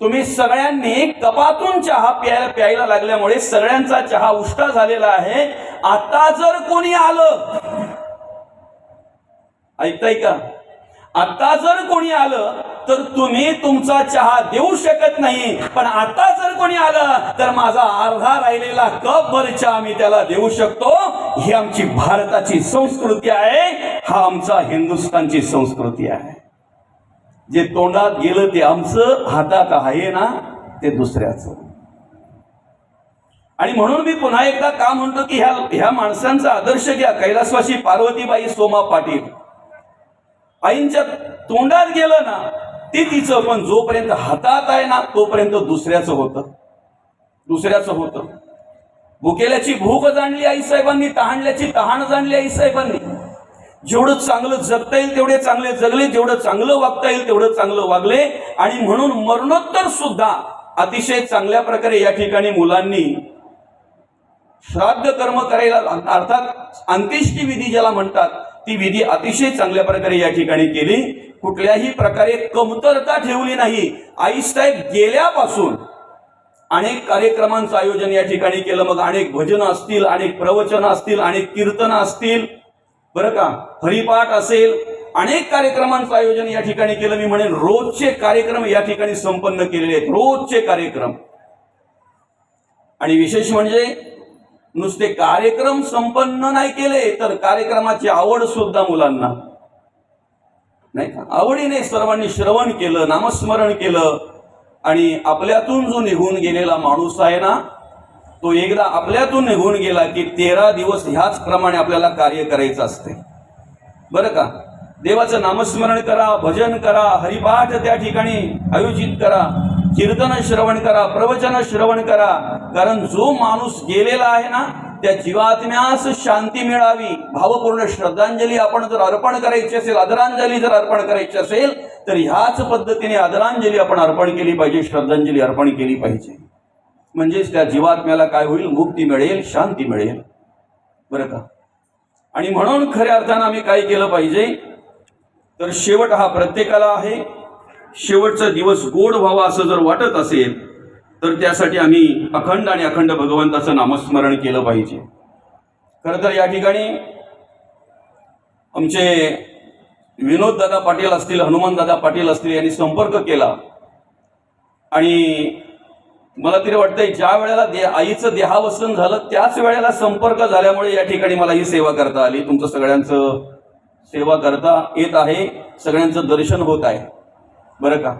तुम्ही सगळ्यांनी कपातून चहा प्यायला लागल्यामुळे सगळ्यांचा चहा उष्टा झालेला आहे। आता जर कोणी आलं, ऐकताय का, आता जर कोणी आलं तर तुम्ही तुमचा चहा देऊ शकत नाही, पण आता जर कोणी आलं तर माझा अर्धा राहिलेला कप भर चहा मी त्याला देऊ शकतो। ही आमची भारताची संस्कृती आहे, हा आमचा हिंदुस्थानची संस्कृती आहे। जे तोंडात गेलं ते आमचं, हातात आहे ना ते दुसऱ्याचं। आणि म्हणून मी पुन्हा एकदा का म्हणतो की ह्या माणसांचा आदर्श घ्या। कैलासवासी पार्वतीबाई सोमा पाटील, आईंच्या तोंडात गेलं ना ते तिचं, पण जोपर्यंत हातात आहे ना तोपर्यंत दुसऱ्याचं होतं। भुकेल्याची भूक जाणली आईसाहेबांनी, तहानल्याची तहान जाणली आईसाहेबांनी। जेवढं चांगलं जगता येईल तेवढे चांगले जगले, जेवढं चांगलं वागता येईल तेवढं चांगलं वागले। आणि म्हणून मरणोत्तर सुद्धा अतिशय चांगल्या प्रकारे या ठिकाणी मुलांनी श्राद्ध कर्म करायला, अर्थात अंत्येष्टी विधी ज्याला म्हणतात, ती विधी अतिशय चांगल्या प्रकारे या ठिकाणी केली। कुठल्याही प्रकारे कमतरता ठेवली नाही। आईसाहेब गेल्यापासून अनेक कार्यक्रमांचं आयोजन या ठिकाणी केलं। मग अनेक भजन असतील, अनेक प्रवचन असतील, अनेक कीर्तन असतील, बरं का, हरिपाठ असेल, अनेक कार्यक्रमांचं आयोजन या ठिकाणी केलं। मी म्हणेन रोजचे कार्यक्रम या ठिकाणी संपन्न केलेले आहेत, रोजचे कार्यक्रम। आणि विशेष म्हणजे नुसते कार्यक्रम संपन्न नाही केले तर कार्यक्रमाची आवड सुद्धा मुलांना, नाही का, आवडीने सर्वांनी श्रवण केलं, नामस्मरण केलं। आणि आपल्यातून जो निघून गेलेला माणूस आहे ना, तो एकदा आपल्यातून निघून गेला की 13 दिवस ह्याच प्रमाणे आपल्याला कार्य करायचं असते, बरं का। देवाचं नामस्मरण करा, भजन करा, हरिपाठ त्या ठिकाणी आयोजित करा, कीर्तन श्रवण करा, प्रवचन श्रवण करा। कारण जो माणूस गेलेला आहे ना त्या जीवात्म्यास शांती मिळावी, भावपूर्ण श्रद्धांजली आपण जर अर्पण करायची असेल, आदरांजली जर अर्पण करायची असेल तर ह्याच पद्धतीने आदरांजली आपण अर्पण केली पाहिजे, श्रद्धांजली अर्पण केली पाहिजे। म्हणजेच त्या जीवात्म्याला काय होईल, मुक्ती मिळेल, शांती मिळेल, बरं का। आणि म्हणून खऱ्या अर्थानं आम्ही काय केलं पाहिजे तर शेवट हा प्रत्येकाला आहे। शेवटचा दिवस गोड व्हावा असं जर वाटत असेल तर त्यासाठी आम्ही अखंड भगवंताचं नामस्मरण केलं पाहिजे। खरं तर या ठिकाणी आमचे विनोद दादा पाटील असतील, हनुमान दादा पाटील असतील, यांनी संपर्क केला। आणि मला तरी वाटतंय ज्या वेळेला आईचं देहावसन झालं त्याच वेळेला संपर्क झाल्यामुळे या ठिकाणी मला ही सेवा करता आली। तुमचं सगळ्यांचं सेवा करता येत आहे, सगळ्यांचं दर्शन होत आहे, बरं का।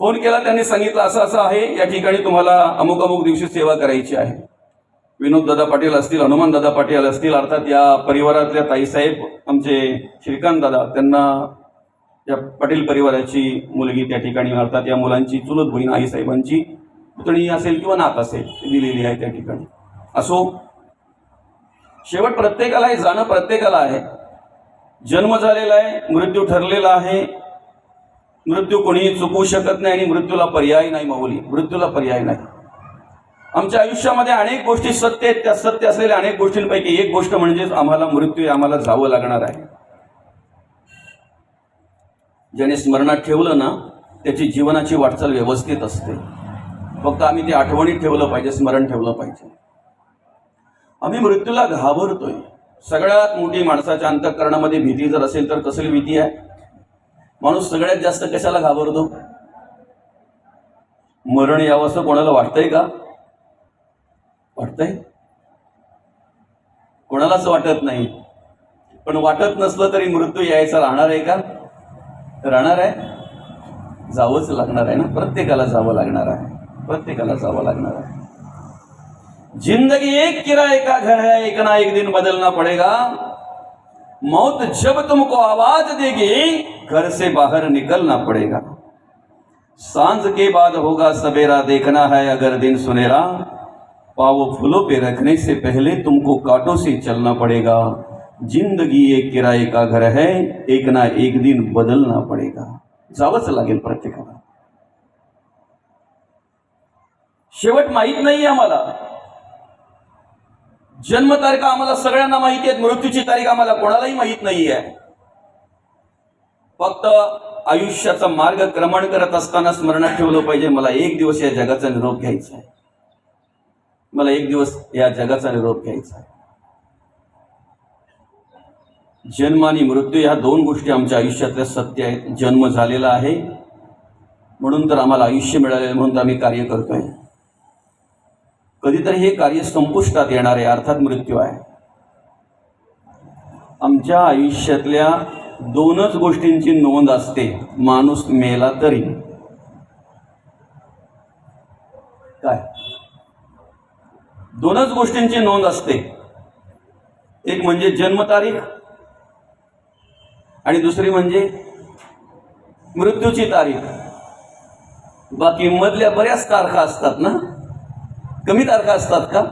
फोन केला, त्यांनी सांगितलं असं असं आहे, या ठिकाणी तुम्हाला अमुक अमुक दिवशी सेवा करायची आहे। विनोद दादा पाटील असतील, हनुमान दादा पाटील असतील, अर्थात या परिवारातल्या ताईसाहेब आमचे श्रीकांत दादा, त्यांना या पाटील परिवाराची मुलगी त्या ठिकाणी, अर्थात या मुलांची चुलत बहीण आईसाहेबांची पुतणी असेल किंवा नात असेल दिलेली आहे त्या ठिकाणी। असो, शेवट प्रत्येकाला आहे, जाणं प्रत्येकाला आहे। जन्म झालेला आहे, मृत्यू ठरलेला आहे। मृत्यू कोणीही चुकवू शकत नाही आणि मृत्यूला पर्याय नाही माऊली, मृत्यूला पर्याय नाही। आमच्या आयुष्यामध्ये अनेक गोष्टी सत्य आहेत, त्या सत्य असलेल्या अनेक गोष्टींपैकी एक गोष्ट म्हणजे आम्हाला मृत्यू, आम्हाला जावं लागणार आहे। ज्याने स्मरणात ठेवलं ना त्याची जीवनाची वाटचाल व्यवस्थित असते। फक्त आम्ही ते आठवणीत ठेवलं पाहिजे, स्मरण ठेवलं पाहिजे। आम्ही मृत्यूला घाबरतोय। सगळ्यात मोठी माणसाच्या अंतःकरणामध्ये भीती जर असेल तर कसली भीती आहे? माणूस सगळ्यात जास्त कशाला घाबरतो? मरण यावं असं कोणाला वाटतंय का? वाटतंय? कोणालाच वाटत नाही। पण वाटत नसलं तरी मृत्यू यायचा राहणार आहे का? राहणार आहे, जावंच लागणार आहे ना, प्रत्येकाला जावं लागणार आहे, प्रत्येकाला जावं लागणार आहे। जिंदगी एक किराए का घर है, एक ना एक दिन बदलना पड़ेगा। मौत जब तुमको आवाज देगी, घर से बाहर निकलना पड़ेगा। सांझ के बाद होगा सवेरा, देखना है अगर दिन सुनेरा। पाँव फूलों पे रखने से पहले तुमको कांटों से चलना पड़ेगा। जिंदगी एक किराए का घर है, एक ना एक दिन बदलना पड़ेगा। जावंच लागेल प्रत्येकाला। शेवट माहित नाही आम्हाला। जन्मतारीख आम्हाला सगळ्यांना माहिती आहे, मृत्यूची तारीख आम्हाला कोणालाही माहित नाही आहे। फक्त आयुष्याचा मार्ग क्रमण करत असताना स्मरणात ठेवलं पाहिजे, मला एक दिवस या जगाचा निरोप घ्यायचा आहे, मला एक दिवस या जगाचा निरोप घ्यायचा आहे. जन्म आणि मृत्यू ह्या दोन गोष्टी आमच्या आयुष्यातल्या सत्य आहेत. जन्म झालेला आहे म्हणून तर आम्हाला आयुष्य मिळालेलं, म्हणून तर आम्ही कार्य करतोय. कधीतरी हे कार्य संपुष्टात येणार आहे, अर्थात मृत्यू आहे. आमच्या आयुष्यातल्या दोनच गोष्टींची नोंद असते, माणूस मेला तरी. काय? दोनच गोष्टींची नोंद असते, एक म्हणजे जन्मतारीख आणि दुसरी म्हणजे मृत्यूची तारीख. बाकी मधल्या बऱ्याच तारखा असतात ना, कमी तारखा असतात का?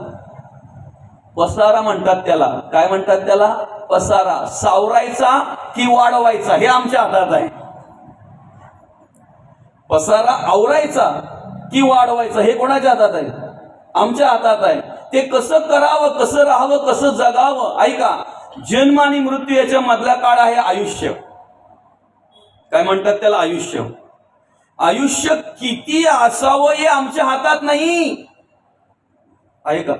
पसारा म्हणतात त्याला. काय म्हणतात त्याला? पसारा. सावरायचा की वाढवायचा हे आमच्या हातात आहे. पसारा आवरायचा की वाढवायचा हे कोणाच्या हातात आहे? आमच्या हातात आहे. ते कसं करावं, कसं राहावं, कसं जगावं. ऐका, जन्म आणि मृत्यू याच्या मधला काळ आहे आयुष्य. काय म्हणतात त्याला? आयुष्य. आयुष्य किती असावं हे आमच्या हातात नाही, आहे का?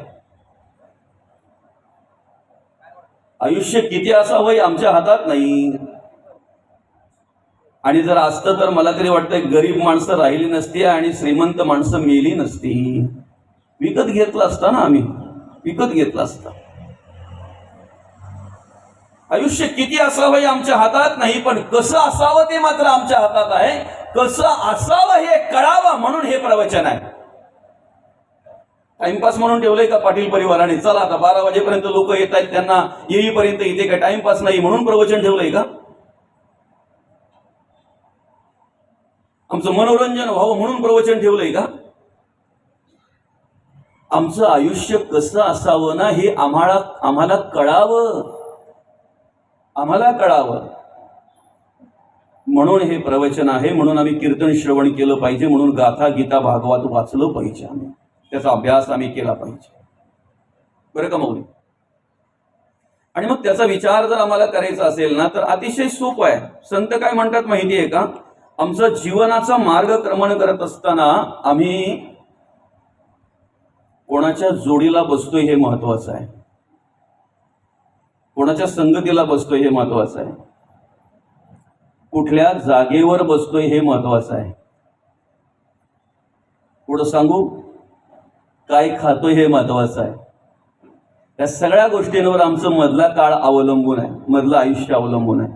आयुष्य किती असावं हे आमच्या हातात नाही. आणि जर असतं तर मला तरी वाटतं गरीब माणसं राहिली नसती आणि श्रीमंत माणसं मेली नसती. विकत घेतलं असतं ना, आम्ही विकत घेतलं असतं. आयुष्य किती असावं हे आमच्या हातात नाही, पण कसं असावं ते मात्र आमच्या हातात आहे. कसं असावं हे कळावं म्हणून हे प्रवचन आहे. टाइमपास म्हणून ठेवलंय का पाटील परिवाराने? चला आता 12 वाजेपर्यंत लोक येत आहेत, त्यांना येईपर्यंत इथे काय टाइमपास नाही म्हणून प्रवचन ठेवलंय का? आमचं मनोरंजन व्हावं म्हणून प्रवचन ठेवलंय का? आमचं आयुष्य कसं असावं ना हे आम्हाला कळावं, आम्हाला कळावं म्हणून हे प्रवचन आहे. म्हणून आम्ही कीर्तन श्रवण केलं पाहिजे, म्हणून गाथा गीता भागवत वाचलं पाहिजे, आम्ही त्याचा अभ्यास आम्ही केला पाहिजे. बरं का माऊली? आणि मग त्याचा विचार जर आम्हाला करायचा असेल ना तर अतिशय सोपं आहे. संत काय म्हणतात माहिती आहे का? आमचा जीवनाचा मार्ग क्रमण करत असताना आम्ही कोणाच्या जोडीला बसतोय हे महत्वाचं आहे, कोणाच्या संगतीला बसतोय हे महत्वाचं आहे, कुठल्या जागेवर बसतोय हे महत्वाचं आहे. पुढं सांगू, काय खातोय हे महत्वाचं आहे. या सगळ्या गोष्टींवर आमचं मधला काळ अवलंबून आहे, मधलं आयुष्य अवलंबून आहे.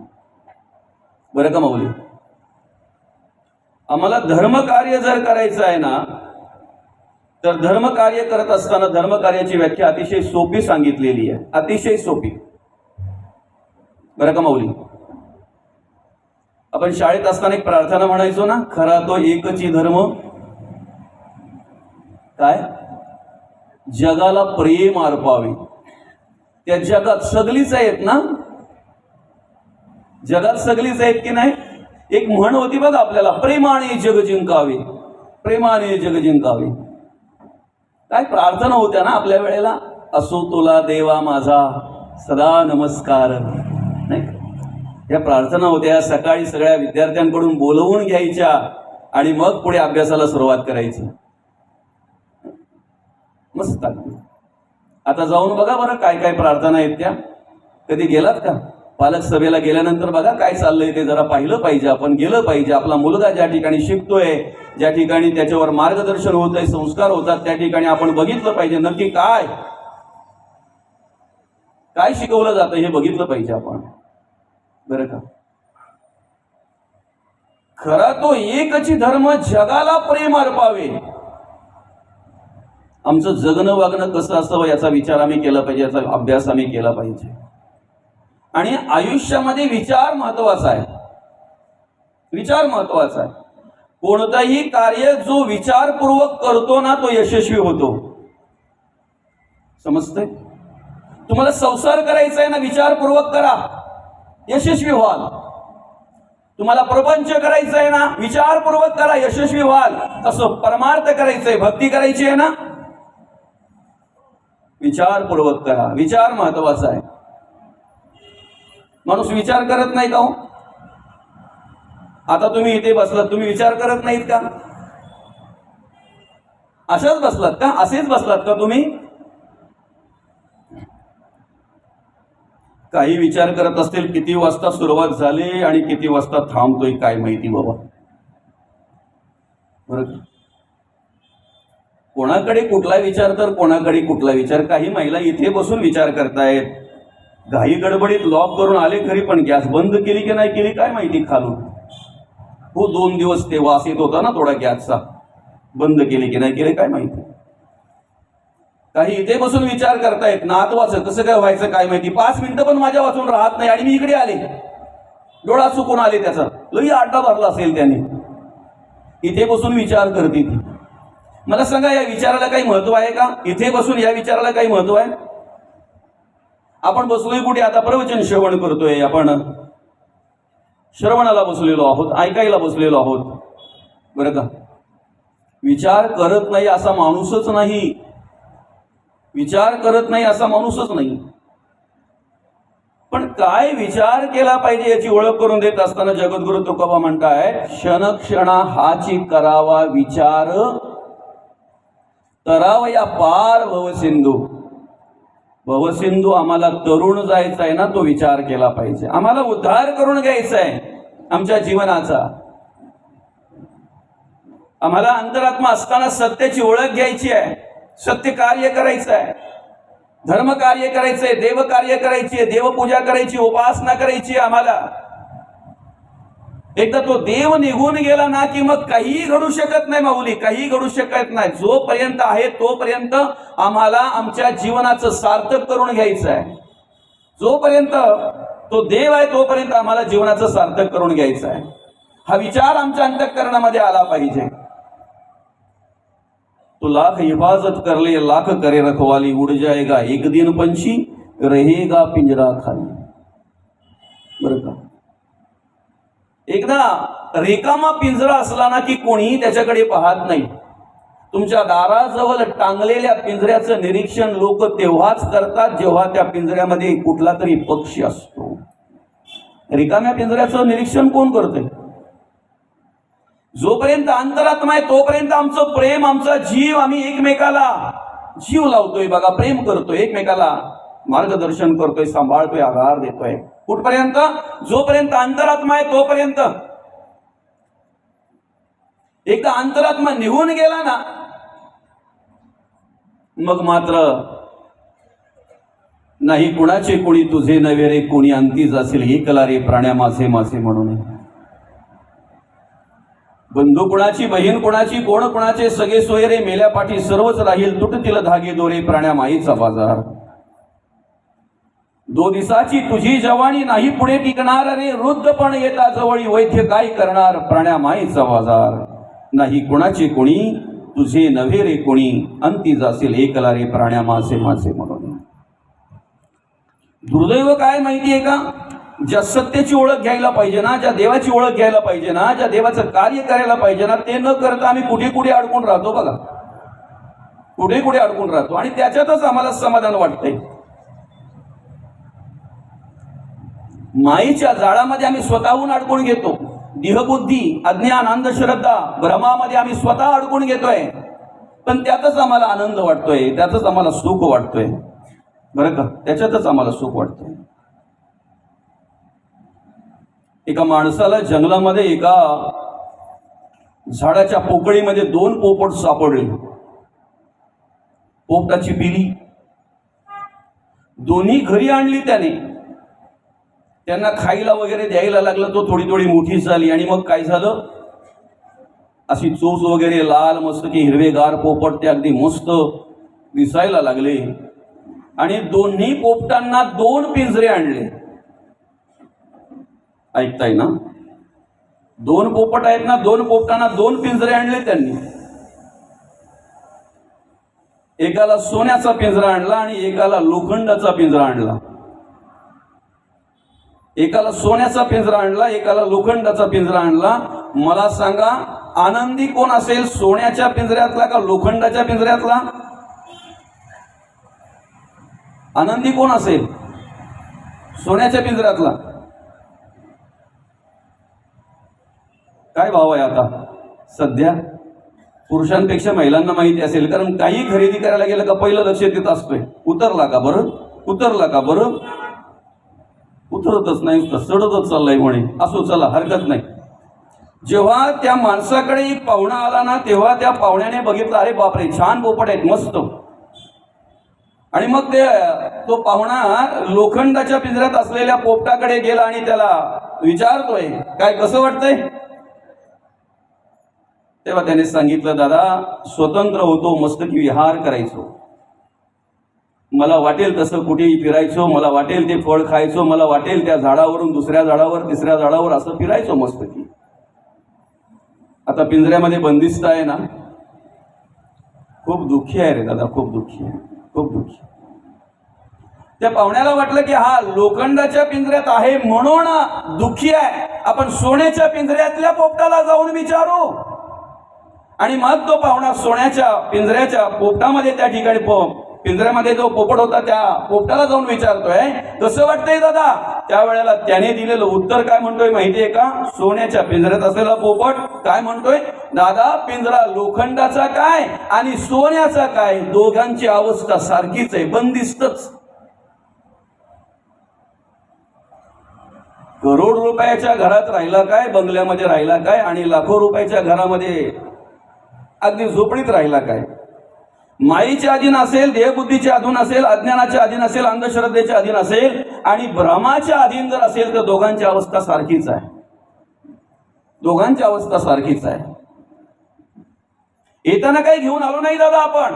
बरं का माऊली? आम्हाला धर्मकार्य जर करायचं आहे ना तर धर्मकार्य करत असताना धर्मकार्याची व्याख्या अतिशय सोपी सांगितलेली आहे, अतिशय सोपी. बरं का माऊली? आपण शाळेत असताना एक प्रार्थना म्हणायचो ना, खरा तो एकची धर्म, काय? जगाला प्रेम अर्पावे. त्या जगात सगळीच आहेत ना, जगात सगळीच आहेत की नाही? एक म्हण होती बघा आपल्याला, प्रेमाने जग जिंकावे, प्रेमाने जग जिंकावे. काय प्रार्थना होत्या ना आपल्या वेळेला? असो तुला देवा माझा सदा नमस्कार, नाही? या प्रार्थना होत्या. सकाळी सगळ्या विद्यार्थ्यांकडून बोलवून घ्यायच्या आणि मग पुढे अभ्यासाला सुरुवात करायची. मस्त. आता जाऊन बघा बरं काय काय प्रार्थना आहेत त्या. कधी गेलात का? पालक सभेला गेल्यानंतर बघा काय चाललंय ते जरा पाहिलं पाहिजे, आपण गेलं पाहिजे. आपला मुलगा ज्या ठिकाणी शिकतोय, ज्या ठिकाणी त्याच्यावर मार्गदर्शन होत आहे, संस्कार होतात, त्या ठिकाणी आपण बघितलं पाहिजे नक्की काय काय शिकवलं जातं हे बघितलं पाहिजे आपण. बरं का? खरा तो एकची धर्म जगाला प्रेम अर्पावे. आमचं जगणं वागणं कसं असावं याचा विचार आम्ही केला पाहिजे, याचा अभ्यास आम्ही केला पाहिजे. आणि आयुष्यामध्ये विचार महत्वाचा आहे, विचार महत्वाचा आहे. कोणताही कार्य जो विचारपूर्वक करतो ना तो यशस्वी होतो. समजतंय? तुम्हाला संसार करायचा आहे ना, विचारपूर्वक करा, यशस्वी व्हाल. तुम्हाला प्रपंच करायचं आहे ना, विचारपूर्वक करा, यशस्वी व्हाल. तसं परमार्थ करायचंय, भक्ती करायची आहे ना, विचारपूर्वक करा. विचार महत्वाचा आहे. माणूस विचार करत नाही का हो? आता तुम्ही इथे बसलात, तुम्ही विचार करत नाहीत का? अशाच बसलात का? असेच बसलात का तुम्ही? काही विचार करत असतील किती वाजता सुरुवात झाली आणि किती वाजता थांबतोय काय माहिती बाबा. बरं, कोणाकडे कुठला विचार तर कोणाकडे कुठला विचार. काही महिला इथे बसून विचार करतायत, घाई गडबडीत लॉक करून आले खरी, पण गॅस बंद केली की नाही केली काय माहिती खालून. हो 2 दिवस ते वास येत होता ना थोडा गॅसचा, बंद केली की नाही केली काय माहिती. काही इथे बसून विचार करतायत नातवाचं कसं काय व्हायचं काय माहिती. 5 मिनिटं पण माझ्या वाचून राहत नाही आणि मी इकडे आले, डोळा चुकून आले त्याचा, लई आड्डा भरला असेल त्याने. इथे बसून विचार करते ती. मला सांगा या विचाराला काही महत्व आहे का? इथे बसून या विचाराला काही महत्व आहे? आपण बसलोय कुठे? आता प्रवचन श्रवण करतोय, आपण श्रवणाला बसलेलो आहोत, ऐकायला बसलेलो आहोत. बरं का, विचार करत नाही असा माणूसच नाही, विचार करत नाही असा माणूसच नाही. पण काय विचार केला पाहिजे याची ओळख करून देत असताना जगद्गुरु तुकोबा म्हणताय, क्षण क्षणा हाची करावा विचार, तरावया पार भवसिंधू. भवसिंधू आम्हाला तरुण जायचा आहे ना, तो विचार केला पाहिजे. आम्हाला उद्धार करून घ्यायचा आहे आमच्या जीवनाचा. आम्हाला अंतरात्मा असताना सत्याची ओळख घ्यायची आहे, सत्य कार्य करायचं आहे, धर्म कार्य करायचंय, देव कार्य करायची, देवपूजा करायची, उपासना करायची आम्हाला. एकदा तो देव निघून गेला ना की मग काही घडू शकत नाही माऊली, काही घडू शकत नाही. जोपर्यंत आहे तोपर्यंत आम्हाला आमच्या जीवनाचं सार्थक करून घ्यायचं आहे. जोपर्यंत तो देव आहे तोपर्यंत आम्हाला जीवनाचं सार्थक करून घ्यायचं आहे. हा विचार आमच्या अंतःकरणामध्ये आला पाहिजे. तो लाख हिफाजत कर ले लाख करे रखवाली, उड़ जाएगा एक दिन पंछी रहेगा पिंजरा खाली. बरं का, एकदा रिकामा पिंजरा असला ना की कोणीही त्याच्याकडे पाहत नाही. तुमच्या दाराजवळ टांगलेल्या पिंजऱ्याचं निरीक्षण लोक तेव्हाच करतात जेव्हा त्या पिंजऱ्यामध्ये कुठला तरी पक्षी असतो. रिकाम्या पिंजऱ्याचं निरीक्षण कोण करते? जोपर्यंत अंतरात्मा आहे तोपर्यंत आमचं प्रेम, आमचा जीव, आम्ही एकमेकाला जीव लावतोय बघा, प्रेम करतोय, एकमेकाला मार्गदर्शन करतोय, सांभाळतोय, आधार देतोय. कुठपर्यंत? जोपर्यंत अंतरात्मा आहे तोपर्यंत. एकदा अंतरात्मा निघून गेला ना मग मात्र नाही कुणाचे कोणी तुझे नव्हे रे, कोणी अंतीच असेल एकला रे प्राण्या माझे माझे म्हणून. बंधू कुणाची, बहीण कुणाची, कोण कुणाचे, सगळे सोयरे मेल्यापाठी सर्वच राहील, तुटतील धागे दोरे प्राण्या माईचा बाजार. 2 दिवसाची तुझी जवानी नाही पुढे टिकणार रे, वृद्धपण येता जवळी वैद्य काय करणार प्राण्या माईचा बाजार. नाही कुणाचे कोणी तुझे नव्हे रे कोणी, अंती जाशील एकला रे प्राण्या माझे माझे म्हणून. दुर्दैव काय माहितीये का, ज्या सत्याची ओळख घ्यायला पाहिजे ना, ज्या देवाची ओळख घ्यायला पाहिजे ना, ज्या देवाचं कार्य करायला पाहिजे ना, ते न करता आम्ही कुठे कुठे अडकून राहतो बघा, कुठे कुठे अडकून राहतो. आणि त्याच्यातच आम्हाला समाधान वाटतंय. माईच्या जाळामध्ये आम्ही स्वतःहून अडकून घेतो. देहबुद्धी, अज्ञान, अंधश्रद्धा, भ्रमामध्ये आम्ही स्वतः अडकून घेतोय. पण त्यातच आम्हाला आनंद वाटतोय, त्यातच आम्हाला सुख वाटतोय. बरं का, त्याच्यातच आम्हाला सुख वाटतंय. एका माणसाला जंगलामध्ये एका झाडाच्या पोकळीमध्ये 2 पोपट सापडले. पोपटाची पिली दोन्ही घरी आणली त्याने. त्यांना खायला वगैरे द्यायला लागलं. तो थोडी थोडी मोठी झाली आणि मग काय झालं, अशी चोच वगैरे लाल मस्त की हिरवेगार पोपट ते अगदी मस्त दिसायला लागले. आणि दोन्ही पोपटांना 2 पिंजरे आणले. ऐकताय ना, 2 पोपट आहेत ना, 2 पोपटांना 2 पिंजरे आणले त्यांनी. एकाला सोन्याचा पिंजरा आणला आणि एकाला लोखंडाचा पिंजरा आणला. एकाला सोन्याचा पिंजरा आणला, एकाला लोखंडाचा पिंजरा आणला. मला सांगा आनंदी कोण असेल, सोन्याच्या पिंजऱ्यातला का लोखंडाच्या पिंजऱ्यातला? आनंदी कोण असेल? सोन्याच्या पिंजऱ्यातला. काय भाव आहे आता सध्या? पुरुषांपेक्षा महिलांना माहिती असेल, कारण काही खरेदी करायला गेलं का पहिलं लक्ष देत असतोय, उतरला का बरं, उतरला का बरं, उतरतच नाही, चढतच चाललाय म्हणे. असो, चला हरकत नाही. जेव्हा त्या माणसाकडे एक पाहुणा आला ना, तेव्हा त्या पाहुण्याने बघितलं, अरे बापरे छान पोपट आहेत मस्त. आणि मग तो पाहुणा लोखंडाच्या पिंजऱ्यात असलेल्या पोपटाकडे गेला आणि त्याला विचारतोय, काय कसं वाटतंय? तेव्हा त्याने सांगितलं, दादा स्वतंत्र होतो, मस्तकी विहार करायचो, मला वाटेल तसं कुठेही फिरायचो, मला वाटेल ते फळ खायचो, मला वाटेल त्या झाडावरून दुसऱ्या झाडावर तिसऱ्या झाडावर असं फिरायचो मस्तकी. आता पिंजऱ्यामध्ये बंदिस्त आहे ना, खूप दुःखी आहे रे दादा, खूप दुःखी आहे, खूप दुःखी. त्या पाहुण्याला वाटलं की हा लोखंडाच्या पिंजऱ्यात आहे म्हणून दुःखी आहे, आपण सोन्याच्या पिंजऱ्यातल्या पोपटाला जाऊन विचारू. आणि मग तो पाहुणा सोन्याच्या पिंजऱ्याच्या पोपटामध्ये, त्या ठिकाणी पिंजऱ्यामध्ये जो पोपट होता त्या पोपटाला जाऊन विचारतोय, कसं वाटतंय दादा? त्यावेळेला त्याने दिलेलं उत्तर काय म्हणतोय माहितीये का? सोन्याच्या पिंजऱ्यात असलेला पोपट काय म्हणतोय, दादा पिंजरा लोखंडाचा काय आणि सोन्याचा काय, दोघांची अवस्था सारखीच आहे, बंदिस्तच. करोड रुपयाच्या घरात राहिला काय, बंगल्यामध्ये राहिला काय, आणि लाखो रुपयाच्या घरामध्ये अगदी झोपडीत राहिला काय? माईच्या अधीन असेल, देहबुद्धीच्या अधीन असेल, अज्ञानाच्या अधीन असेल, अंधश्रद्धेच्या अधीन असेल आणि भ्रमाच्या अधीन जर असेल तर दोघांची अवस्था सारखीच आहे, दोघांची अवस्था सारखीच आहे. येताना काही घेऊन आलो नाही दादा आपण,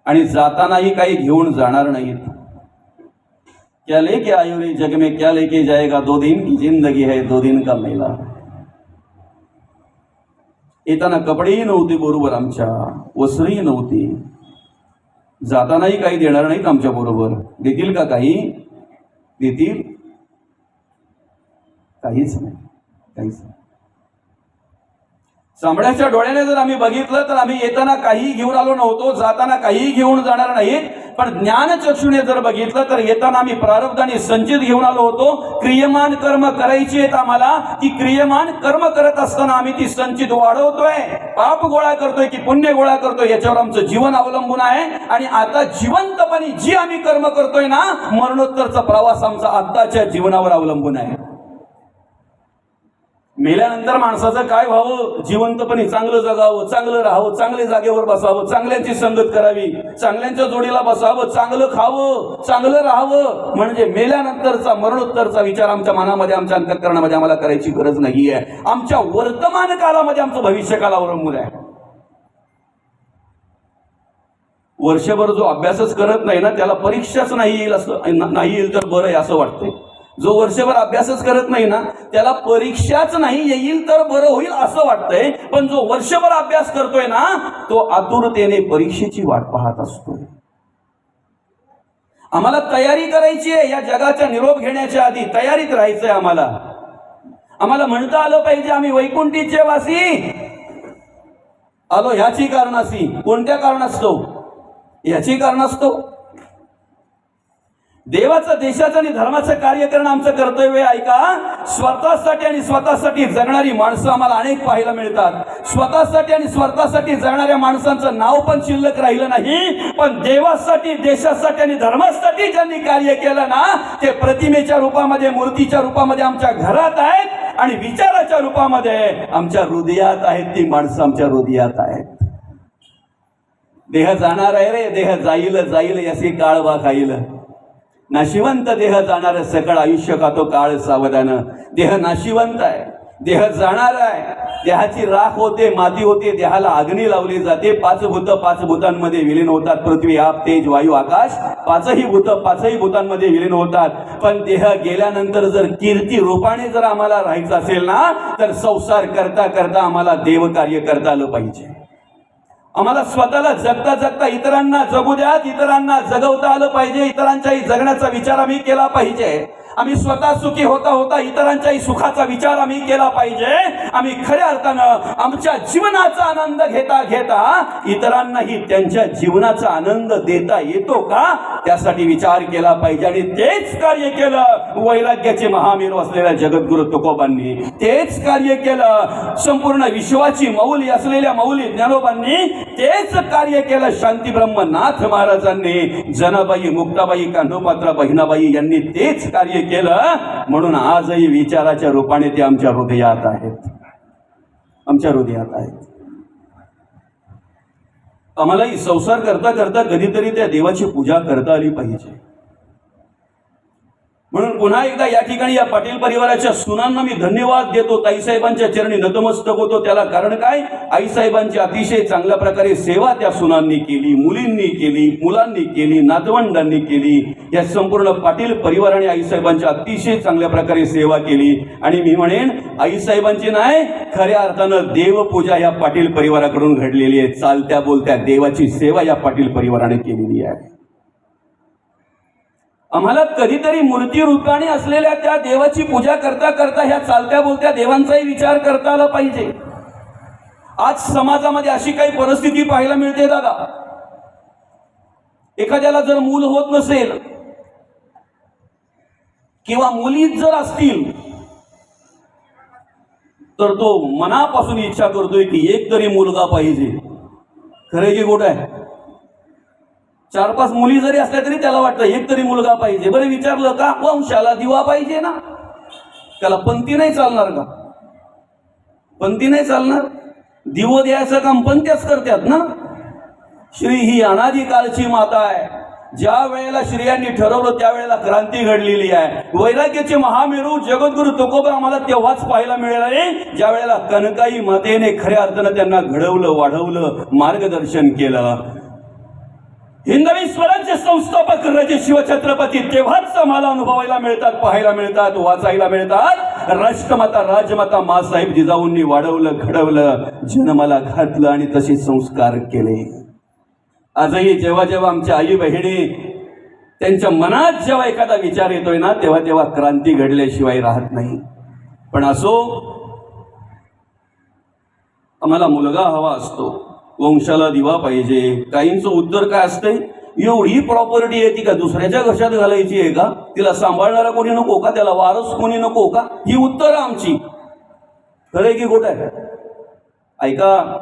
आणि जातानाही काही घेऊन जाणार नाहीत. क्या लेके आयो रे जग में, क्या लेके जाएगा, 2 दिन की जिंदगी है 2 दिन का मेला. येताना कपडेही नव्हते बरोबर, आमच्या वस्त्रही नव्हती, जातानाही काही देणार नाहीत आमच्या बरोबर. देतील का काही? देतील? काहीच नाही, काहीच नाही. चांबड्याच्या डोळ्याने जर आम्ही बघितलं तर आम्ही येताना काही घेऊन आलो नव्हतो, जाताना काही घेऊन जाणार नाहीत. पण ज्ञानचक्षुने जर बघितलं तर येताना आम्ही प्रारब्धाने संचित घेऊन आलो होतो. क्रियमान कर्म करायची आहेत आम्हाला, ती क्रियमान कर्म करत असताना आम्ही ती संचित वाढवतोय, पाप गोळा करतोय की पुण्य गोळा करतोय याच्यावर आमचं जीवन अवलंबून आहे. आणि आता जिवंतपणे जी आम्ही कर्म करतोय ना, मरणोत्तरचा प्रवास आमचा आताच्या जीवनावर अवलंबून आहे. मेल्यानंतर माणसाचं काय व्हावं? जिवंतपणे चांगलं जगावं, चांगलं राहावं, चांगल्या जागेवर बसावं, चांगल्यांची संगत करावी, चांगल्यांच्या जोडीला बसावं, चांगलं खावं, चांगलं राहावं. म्हणजे मेल्यानंतरचा मरणोत्तरचा विचार आमच्या मनामध्ये, आमच्या अंतःकरणामध्ये आम्हाला करायची गरज नाहीये. आमच्या वर्तमान कालामध्ये आमचं भविष्यकाल अवलंबून आहे. वर्षभर जो अभ्यासच करत नाही ना, त्याला परीक्षाच नाही येईल असं, नाही येईल तर बरं आहे असं वाटतंय. जो वर्षभर अभ्यासच करत नाही ना, त्याला परीक्षाच नाही येईल तर बरं होईल असं वाटतंय. पण जो वर्षभर अभ्यास करतोय ना, तो आतुरतेने परीक्षेची वाट पाहत असतोय. आम्हाला तयारी करायची आहे, या जगाचा निरोप घेण्याच्या आधी तयारीत राहायचंय आम्हाला. आम्हाला म्हणता आलं पाहिजे आम्ही वैकुंठीचे वासी आलो. ह्याची कारणासी, कोणत्या कारणास्तव? याची कारणास्तव देवाचं, देशाचं आणि धर्माचं कार्य करणं आमचं कर्तव्य आहे का? स्वतःसाठी आणि स्वतःसाठी जगणारी माणसं आम्हाला अनेक पाहायला मिळतात. स्वतःसाठी आणि स्वतःसाठी जगणाऱ्या माणसांचं नाव पण शिल्लक राहिलं नाही. पण देवासाठी, देशासाठी आणि धर्मासाठी ज्यांनी कार्य केलं ना, ते प्रतिमेच्या रूपामध्ये, मूर्तीच्या रूपामध्ये आमच्या घरात आहेत आणि विचाराच्या रूपामध्ये आमच्या हृदयात आहेत. ती माणसं आमच्या हृदयात आहेत. देह जाणार आहे रे, देह जाईल जाईल असे काळ वा खाईल. नाशिवंत देह जाणार, सकळ आयुष्य खातो काळ सावधान. देह नाशिवंत आहे, देह जाणार आहे, देहाची राख होते, माती होते, देहाला अग्नी लावली जाते. 5 भूत 5 भूतांमध्ये विलीन होतात. पृथ्वी, आप, तेज, वायू, आकाश, 5ही भूत 5ही भूतांमध्ये विलीन होतात. पण देह गेल्यानंतर जर कीर्ती रूपाने जर आम्हाला राहायचं असेल ना, तर संसार करता करता आम्हाला देव कार्य करता आलं पाहिजे. आम्हाला स्वतःला जगता जगता इतरांना जगू द्यात, इतरांना जगवता आलं पाहिजे, इतरांच्याही जगण्याचा विचार आम्ही केला पाहिजे. आम्ही स्वतः सुखी होता होता इतरांच्याही सुखाचा विचार आम्ही केला पाहिजे. आम्ही खऱ्या अर्थानं आमच्या जीवनाचा आनंद घेता घेता इतरांनाही त्यांच्या जीवनाचा आनंद देता येतो का त्यासाठी विचार केला पाहिजे. आणि तेच कार्य केलं वैराग्याचे महामेरू असलेल्या जगद्गुरु तुकोबांनी. तेच कार्य केलं संपूर्ण विश्वाची मौली असलेल्या मौली ज्ञानोबांनी. तेच कार्य केलं शांती ब्रह्मनाथ महाराजांनी. जनाबाई, मुक्ताबाई, कान्होपात्रा, बहिणाबाई यांनी तेच कार्य केलं. म्हणून आजही विचाराच्या रूपाने ते आमच्या हृदयात आहेत. आमच्या हृदयात आहेत. आम्हालाही संसार करता करता कधीतरी त्या देवाची पूजा करता आली पाहिजे. म्हणून पुन्हा एकदा या ठिकाणी या पाटील परिवाराच्या सुनांना मी धन्यवाद देतो. ताईसाहेबांच्या चरणी नतमस्तक होतो. त्याला कारण काय, आईसाहेबांची अतिशय चांगल्या प्रकारे सेवा त्या सुनांनी केली, मुलींनी केली, मुलांनी केली, नातवंडांनी केली. या संपूर्ण पाटील परिवाराने आईसाहेबांच्या अतिशय चांगल्या प्रकारे सेवा केली. आणि मी म्हणेन आईसाहेबांची नाही, खऱ्या अर्थानं देवपूजा या पाटील परिवाराकडून घडलेली आहे. चालत्या बोलत्या देवाची सेवा या पाटील परिवाराने केलेली आहे. आम्हाला कधीतरी मूर्ती रूपाने असलेल्या त्या देवाची पूजा करता करता ह्या चालत्या बोलत्या देवांचाही विचार करता आला पाहिजे. आज समाजामध्ये अशी काही परिस्थिती पाहायला मिळते दादा, एखाद्याला जर मूल होत नसेल किंवा मुलीच जर असतील तर तो मनापासून इच्छा करतोय की एक तरी मुलगा पाहिजे. खरे की खोटं आहे? 4-5 मुली जरी असल्या तरी त्याला वाटतं एक तरी मुलगा पाहिजे. बरं विचारलं का, वंशाला दिवा पाहिजे ना. त्याला पंथी नाही चालणार का? पंथी नाही चालणार. दिवो द्यायचं काम पंथ्याच करतात ना. श्री ही अनादिकालची माता आहे. ज्या वेळेला श्रियांनी ठरवलं त्यावेळेला क्रांती घडलेली आहे. वैराग्याचे महामेरू जगद्गुरु तुकोबा आम्हाला तेव्हाच पाहायला मिळाले ज्या वेळेला कनकाई मातेने खऱ्या अर्थानं त्यांना घडवलं, वाढवलं, मार्गदर्शन केलं. हिंदवी स्वराज्य संस्थापक राजे शिवछत्रपती तेव्हाच आम्हाला अनुभवायला मिळतात, पाहायला मिळतात, वाचायला मिळतात. राष्ट्रमाता राजमाता मासाहेब जिजाऊंनी वाढवलं, घडवलं, जन्माला घातलं आणि तसे संस्कार केले. आजही जेव्हा जेव्हा आमच्या आई बहिणी त्यांच्या मनात जेव्हा एखादा विचार येतोय ना तेव्हा तेव्हा क्रांती घडल्याशिवाय राहत नाही. पण असो, आम्हाला मुलगा हवा असतो, वंशाला दिवा पाहिजे. काहींचं उत्तर काय असतंय, एवढी प्रॉपर्टी आहे ती का दुसऱ्याच्या घशात घालायची आहे का? तिला सांभाळणारा कोणी नको का? त्याला वारस कोणी नको का? ही उत्तर आमची. खरंय की खोटं आहे? ऐका,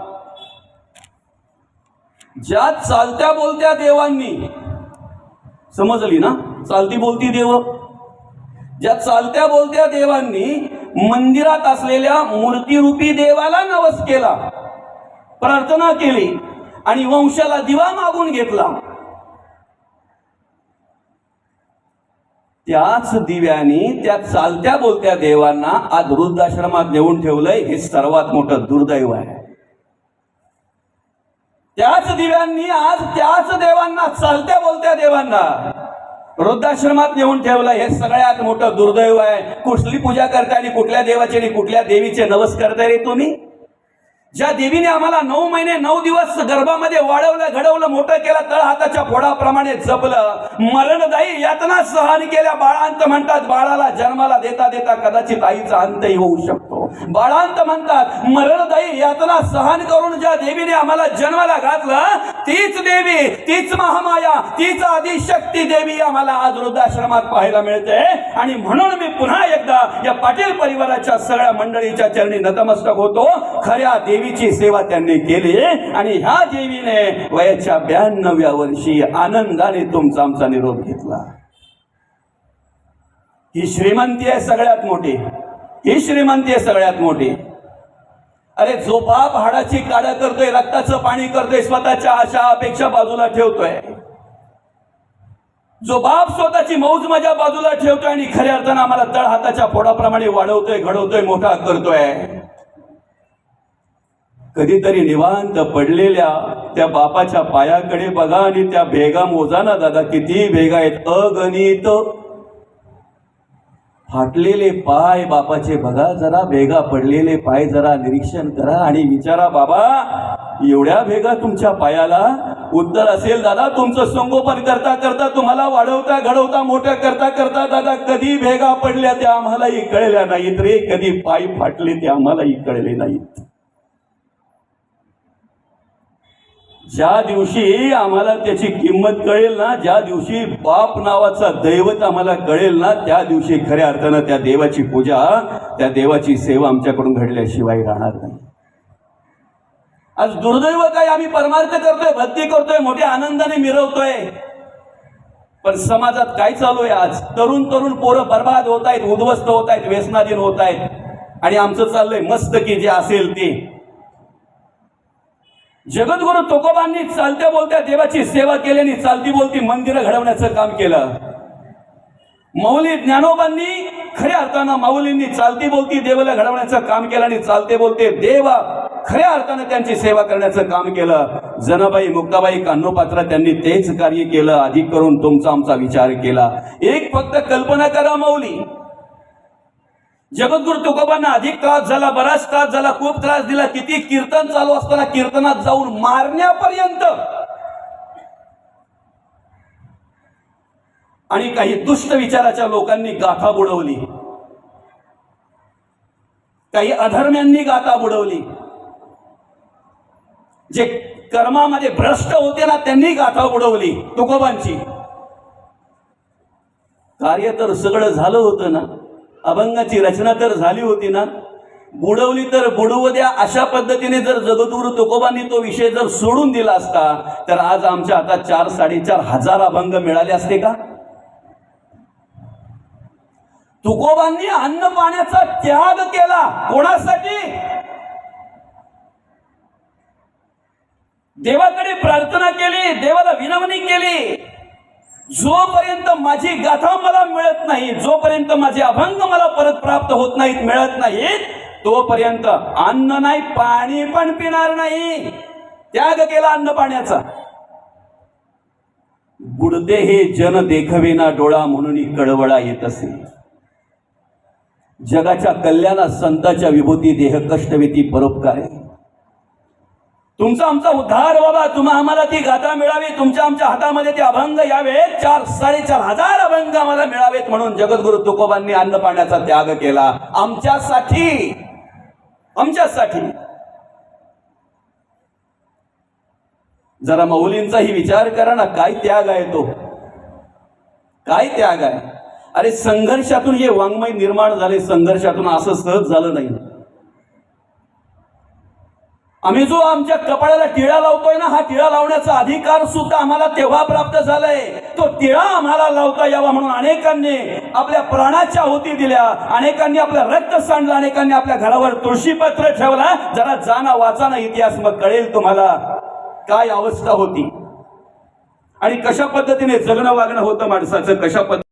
ज्या चालत्या बोलत्या देवांनी, समजली ना, चालती बोलती देव, ज्या चालत्या बोलत्या देवांनी मंदिरात असलेल्या मूर्तीरूपी देवाला नवस केला, प्रार्थना केली आणि वंशाला दिवा मागून घेतला, त्याच दिव्यानी त्या चालत्या बोलत्या देवांना आज वृद्धाश्रमात नेऊन ठेवलंय. हे सर्वात मोठं दुर्दैव आहे. त्याच दिव्यांनी आज त्याच देवांना, चालत्या बोलत्या देवांना वृद्धाश्रमात नेऊन ठेवलंय. हे सगळ्यात मोठं दुर्दैव आहे. कुठली पूजा करता आणि कुठल्या देवाचे आणि कुठल्या देवीचे नवस करताय रे तुम्ही? ज्या देवीने आम्हाला 9 महिने 9 दिवस गर्भामध्ये वाढवलं, घडवलं, मोठं केलं, तळ हाताच्या फोडाप्रमाणे जपलं, मरणदायी यातना सहन केल्या. बाळांत म्हणतात, बाळाला जन्माला देता देता कदाचित आईचा अंतही होऊ शकतो. बाळांत म्हणतात, मरणदायी यातना सहन करून ज्या देवीने आम्हाला जन्माला घातलं तीच देवी, तीच महामाया, तीच आदिशक्ती देवी आम्हाला आज वृद्धाश्रमात पाहायला मिळते. आणि म्हणून मी पुन्हा एकदा या पाटील परिवाराच्या सगळ्या मंडळीच्या चरणी नतमस्तक होतो. खऱ्या देवीची सेवा त्यांनी केली आणि ह्या देवीने वयाच्या 92व्या वर्षी आनंदाने तुमचा आमचा निरोप घेतला. ही श्रीमंती आहे सगळ्यात मोठी. ही श्रीमंती आहे सगळ्यात मोठी. अरे जो बाप हाडाची काढा करतोय, रक्ताचं पाणी करतोय, स्वतःच्या आशा अपेक्षा बाजूला ठेवतोय, जो बाप स्वतःची मौज मजा बाजूला ठेवतोय आणि खऱ्या अर्थानं आम्हाला तळ हाताच्या फोडाप्रमाणे वाढवतोय, घडवतोय, मोठा करतोय, कधीतरी निवांत पडलेल्या त्या बापाच्या पायाकडे बघा आणि त्या भेगा मोजा ना दादा, किती भेगा आहेत, अगणित. फाटलेले पाय बापाचे बघा जरा, भेगा पडलेले पाय जरा निरीक्षण करा आणि विचारा, बाबा एवढ्या भेगा तुमच्या पायाला? उत्तर असेल, दादा तुमचं संगोपन करता करता, तुम्हाला वाढवता घडवता मोठं करता करता दादा कधी भेगा पडल्या त्या आम्हालाही कळल्या नाहीत रे, कधी पाय फाटले ते आम्हालाही कळले नाहीत. ज्या दिवशी आम्हाला त्याची किंमत कळेल ना, ज्या दिवशी बाप नावाचा दैवत आम्हाला कळेल ना, त्या दिवशी खऱ्या अर्थानं त्या देवाची पूजा, त्या देवाची सेवा आमच्याकडून घडल्याशिवाय राहणार नाही. आज दुर्दैव काय, आम्ही परमार्थ करतोय, भक्ती करतोय, मोठ्या आनंदाने मिरवतोय, पण समाजात काय चालू आहे? आज तरुण तरुण पोरं बर्बाद होत आहेत, उद्ध्वस्त होत आहेत, व्यसनाधीन होत आहेत, आणि आमचं चाललंय मस्त की जे असेल ते. जगद्गुरु तुकोबांनी चालत्या बोलत्या देवाची सेवा केल्याने चालती बोलती मंदिरं घडवण्याचं काम केलं. माऊली ज्ञानोबांनी खऱ्या अर्थानं माऊलींनी चालती बोलती देवाला घडवण्याचं काम केलं आणि चालते बोलते देवा खऱ्या अर्थानं त्यांची सेवा करण्याचं काम केलं. जनाबाई मुक्ताबाई कान्होपात्रा त्यांनी तेच कार्य केलं. अधिक करून तुमचा आमचा विचार केला. एक फक्त कल्पना करा, माऊली जगद्गुरु तुकोबांना अधिक त्रास झाला, बराच त्रास झाला, खूप त्रास दिला. किती कीर्तन चालू असताना कीर्तनात जाऊन मारण्यापर्यंत, आणि काही दुष्ट विचाराच्या लोकांनी गाथा बुडवली, काही अधर्म्यांनी गाथा बुडवली, जे कर्मामध्ये भ्रष्ट होते ना त्यांनी गाथा बुडवली तुकोबांची. कार्य तर सगळं झालं होतं ना, अभंगाची रचना तर झाली होती ना, बुडवली तर बुडवू द्या अशा पद्धतीने जर जगद्गुरु तुकोबांनी तो विषय जर सोडून दिला असता तर आज आमच्या हातात 4-4.5 हजार अभंग मिळाले असते का? तुकोबांनी अन्न पाण्याचा त्याग केला. कोणासाठी? देवाकडे प्रार्थना केली, देवाला विनवणी केली. जोपर्यंत माझी गाथा मला मिळत नाही, जोपर्यंत माझे अभंग मला परत प्राप्त होत नाहीत, मिळत नाहीत, तोपर्यंत अन्न नाही, पाणी पण पिणार नाही. त्याग केला अन्न पाण्याचा. बुडते हे जन देखवेना डोळा म्हणून कळवळा येत असे. जगाच्या कल्याणात संतांच्या विभूती देह कष्टवेती परोपकार आहे. तुमचा आमचा उद्धार बाबा, तुम्हा आम्हाला ती गाथा मिळावी, तुमच्या आमच्या हातामध्ये ते अभंग यावेत, 4-4.5 हजार अभंग आम्हाला मिळावेत म्हणून जगद्गुरु तुकोबांनी अन्न पाण्याचा त्याग केला. आमच्यासाठी, आमच्यासाठी. जरा माऊलींचाही विचार करा ना, काय त्याग आहे तो, काय त्याग आहे. अरे संघर्षातून हे वाङ्मय निर्माण झाले, संघर्षातून असं सहज झालं नाही. आम्ही जो आमच्या कपाळाला टिळा लावतोय ना, हा टिळा लावण्याचा अधिकार सुद्धा आम्हाला तेव्हा प्राप्त झालाय. तो टिळा आम्हाला लावता यावा म्हणून अनेकांनी आपल्या प्राणाच्या आहुती दिल्या, अनेकांनी आपलं रक्त सांडलं, अनेकांनी आपल्या घरावर तुळशीपत्र ठेवला. जरा जाना वाचा ना इतिहास, मग कळेल तुम्हाला काय अवस्था होती आणि कशा पद्धतीने जगणं वागणं होतं माणसाचं, कशा पद्धतीने